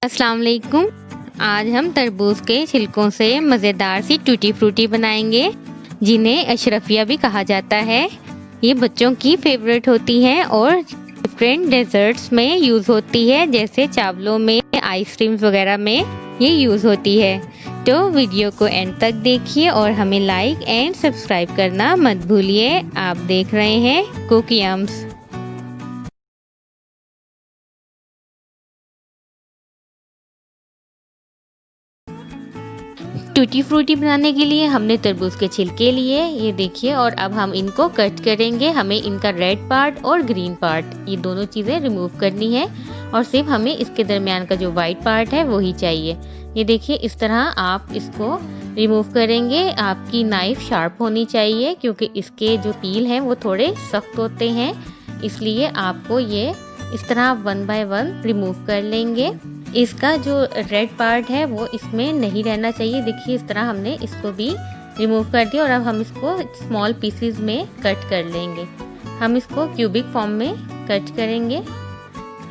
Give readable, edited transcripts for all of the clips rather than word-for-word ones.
अस्सलाम वालेकुम। आज हम तरबूज के छिलकों से मज़ेदार सी टूटी फ्रूटी बनाएंगे, जिन्हें अशरफिया भी कहा जाता है। ये बच्चों की फेवरेट होती हैं और डिफरेंट डेजर्ट्स में यूज़ होती है, जैसे चावलों में, आइसक्रीम्स वगैरह में ये यूज़ होती है। तो वीडियो को एंड तक देखिए और हमें लाइक एंड सब्सक्राइब करना मत भूलिए। आप देख रहे हैं कुक यम्स। टूटी फ्रूटी बनाने के लिए हमने तरबूज के छिलके लिए, ये देखिए, और अब हम इनको कट करेंगे। हमें इनका रेड पार्ट और ग्रीन पार्ट, ये दोनों चीज़ें रिमूव करनी है और सिर्फ हमें इसके दरमियान का जो वाइट पार्ट है वही चाहिए। ये देखिए, इस तरह आप इसको रिमूव करेंगे। आपकी नाइफ शार्प होनी चाहिए क्योंकि इसके जो पील हैं वो थोड़े सख्त होते हैं, इसलिए आपको ये इस तरह वन बाय वन रिमूव कर लेंगे। इसका जो रेड पार्ट है वो इसमें नहीं रहना चाहिए। देखिए, इस तरह हमने इसको भी रिमूव कर दिया और अब हम इसको स्मॉल पीसेस में कट कर लेंगे। हम इसको क्यूबिक फॉर्म में कट करेंगे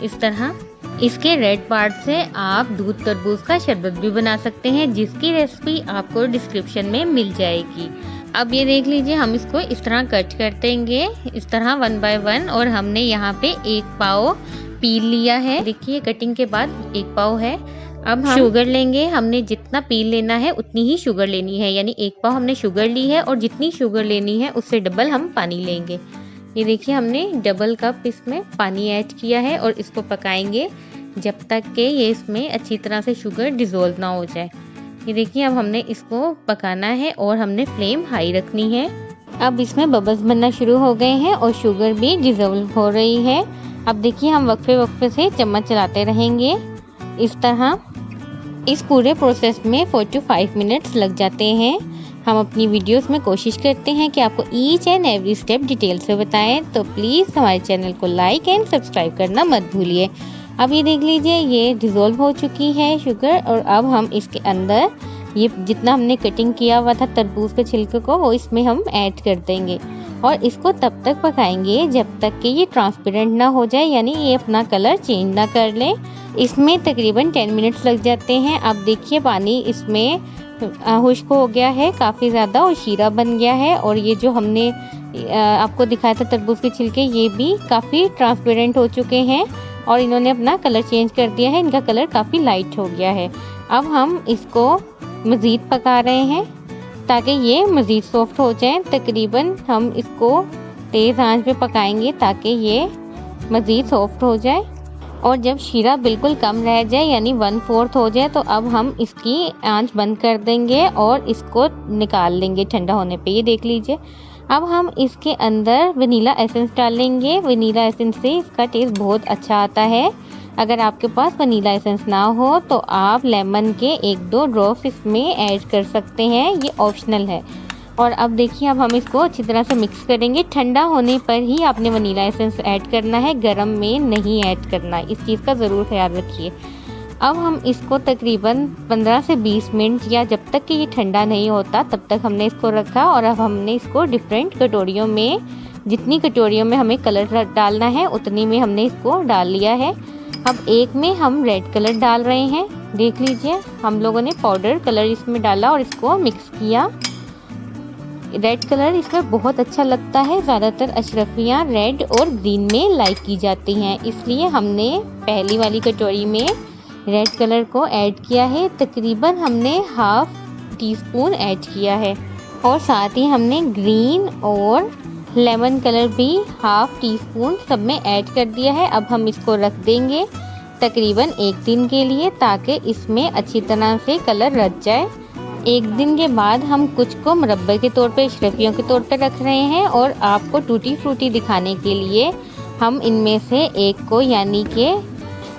इस तरह। इसके रेड पार्ट से आप दूध तरबूज का शरबत भी बना सकते हैं, जिसकी रेसिपी आपको डिस्क्रिप्शन में मिल जाएगी। अब ये देख लीजिए, हम इसको इस तरह कट कर देंगे, इस तरह वन बाय वन। और हमने यहाँ पे 1 पाव पील लिया है। देखिए, कटिंग के बाद 1 पाव है। अब हम शुगर लेंगे। हमने जितना पील लेना है उतनी ही शुगर लेनी है, यानी 1 पाव हमने शुगर ली है और जितनी शुगर लेनी है उससे डबल हम पानी लेंगे। ये देखिए, हमने डबल कप इसमें पानी ऐड किया है और इसको पकाएंगे जब तक कि ये इसमें अच्छी तरह से शुगर डिज़ोल्व ना हो जाए। ये देखिए, अब हमने इसको पकाना है और हमने फ्लेम हाई रखनी है। अब इसमें बबल्स बनना शुरू हो गए हैं और शुगर भी डिज़ोल्व हो रही है। अब देखिए, हम वक्फे से चम्मच चलाते रहेंगे इस तरह। इस पूरे प्रोसेस में 4 to 5 मिनट्स लग जाते हैं। हम अपनी वीडियोस में कोशिश करते हैं कि आपको each and every step detail से बताएं, तो प्लीज़ हमारे चैनल को लाइक एंड सब्सक्राइब करना मत भूलिए। अब ये देख लीजिए, ये डिज़ोल्व हो चुकी है शुगर और अब हम इसके अंदर ये जितना हमने कटिंग किया हुआ था तरबूज के छिलके को वो इसमें हम ऐड कर देंगे और इसको तब तक पकाएंगे जब तक कि ये ट्रांसपेरेंट ना हो जाए, यानी ये अपना कलर चेंज ना कर ले। इसमें तकरीबन 10 मिनट्स लग जाते हैं। अब देखिए, पानी इसमें खुश्क हो गया है काफ़ी ज़्यादा और शीरा बन गया है। और ये जो हमने आपको दिखाया था तरबूज के छिलके, ये भी काफ़ी ट्रांसपेरेंट हो चुके हैं और इन्होंने अपना कलर चेंज कर दिया है। इनका कलर काफ़ी लाइट हो गया है। अब हम इसको मज़ीद पका रहे हैं ताकि ये मज़ीद सॉफ्ट हो जाए। तकरीबन हम इसको तेज़ आंच पे पकाएंगे ताकि ये मज़ीद सॉफ्ट हो जाए। और जब शीरा बिल्कुल कम रह जाए, यानी 1/4 हो जाए, तो अब हम इसकी आंच बंद कर देंगे और इसको निकाल लेंगे ठंडा होने पे। ये देख लीजिए, अब हम इसके अंदर वनीला एसेंस डालेंगे। वनीला एसेंस से इसका टेस्ट बहुत अच्छा आता है। अगर आपके पास वनीला एसेंस ना हो तो आप लेमन के 1-2 ड्रॉप्स इसमें ऐड कर सकते हैं, ये ऑप्शनल है। और अब देखिए, अब हम इसको अच्छी तरह से मिक्स करेंगे। ठंडा होने पर ही आपने वनीला एसेंस ऐड करना है, गर्म में नहीं ऐड करना, इस चीज़ का ज़रूर ख्याल रखिए। अब हम इसको तकरीबन 15 से 20 मिनट या जब तक कि ये ठंडा नहीं होता तब तक हमने इसको रखा। और अब हमने इसको डिफरेंट कटोरियों में, जितनी कटोरियों में हमें कलर डालना है उतनी में हमने इसको डाल लिया है। अब एक में हम रेड कलर डाल रहे हैं। देख लीजिए, हम लोगों ने पाउडर कलर इसमें डाला और इसको मिक्स किया। रेड कलर इसमें बहुत अच्छा लगता है। ज़्यादातर अशरफियाँ रेड और ग्रीन में लाइक की जाती हैं, इसलिए हमने पहली वाली कटोरी में रेड कलर को ऐड किया है। तकरीबन हमने 1/2 टीस्पून ऐड किया है और साथ ही हमने ग्रीन और लेमन कलर भी 1/2 टीस्पून सब में ऐड कर दिया है। अब हम इसको रख देंगे तकरीबन 1 दिन के लिए, ताकि इसमें अच्छी तरह से कलर रच जाए। 1 दिन के बाद हम कुछ को मुरब्बे के तौर पे, अशरफियों के तौर पे रख रहे हैं और आपको टूटी फ्रूटी दिखाने के लिए हम इनमें से एक को, यानी कि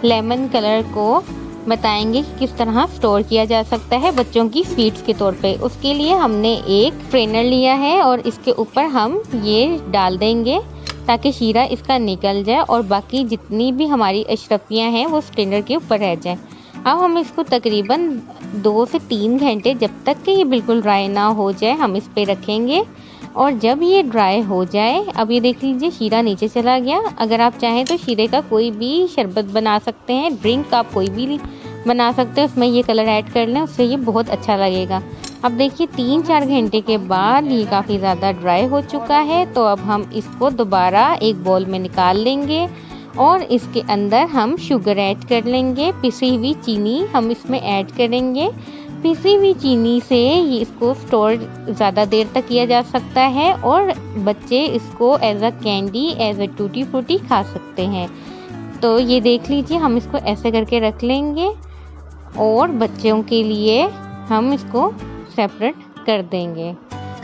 लेमन कलर को, बताएंगे कि किस तरह स्टोर किया जा सकता है बच्चों की स्वीट्स के तौर पे। उसके लिए हमने एक स्ट्रेनर लिया है और इसके ऊपर हम ये डाल देंगे ताकि शीरा इसका निकल जाए और बाकी जितनी भी हमारी अशरफियाँ हैं वो स्ट्रेनर के ऊपर रह जाएं। अब हम इसको तकरीबन 2 से 3 घंटे, जब तक कि ये बिल्कुल ड्राई ना हो जाए, हम इस पे रखेंगे। और जब ये ड्राई हो जाए, अब ये देख लीजिए, शीरा नीचे चला गया। अगर आप चाहें तो शीरे का कोई भी शरबत बना सकते हैं, ड्रिंक आप कोई भी बना सकते हो, उसमें ये कलर ऐड कर लें, उससे ये बहुत अच्छा लगेगा। अब देखिए 3-4 घंटे के बाद ये काफ़ी ज़्यादा ड्राई हो चुका है, तो अब हम इसको दोबारा एक बाउल में निकाल लेंगे और इसके अंदर हम शुगर ऐड कर लेंगे। पिसी हुई चीनी हम इसमें ऐड करेंगे। पिसी हुई चीनी से ये इसको स्टोर ज़्यादा देर तक किया जा सकता है और बच्चे इसको as a candy, as a tutti frutti खा सकते हैं। तो ये देख लीजिए, हम इसको ऐसे करके रख लेंगे और बच्चों के लिए हम इसको सेपरेट कर देंगे।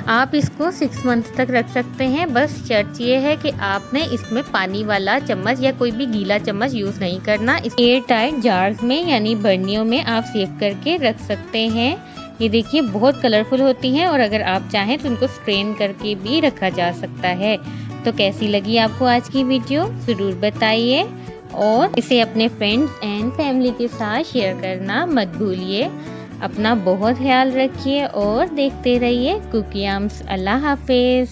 आप इसको 6 मंथ तक रख सकते हैं। बस शर्त ये है कि आपने इसमें पानी वाला चम्मच या कोई भी गीला चम्मच यूज़ नहीं करना। इस एयर टाइट जार्स में यानी बर्नियों में आप सेव करके रख सकते हैं। ये देखिए बहुत कलरफुल होती हैं और अगर आप चाहें तो इनको स्ट्रेन करके भी रखा जा सकता है। तो कैसी लगी आपको आज की वीडियो ज़रूर बताइए और इसे अपने फ्रेंड्स एंड फैमिली के साथ शेयर करना मत भूलिए। अपना बहुत ख्याल रखिए और देखते रहिए कुकी आर्म्स। अल्लाह हाफिज़।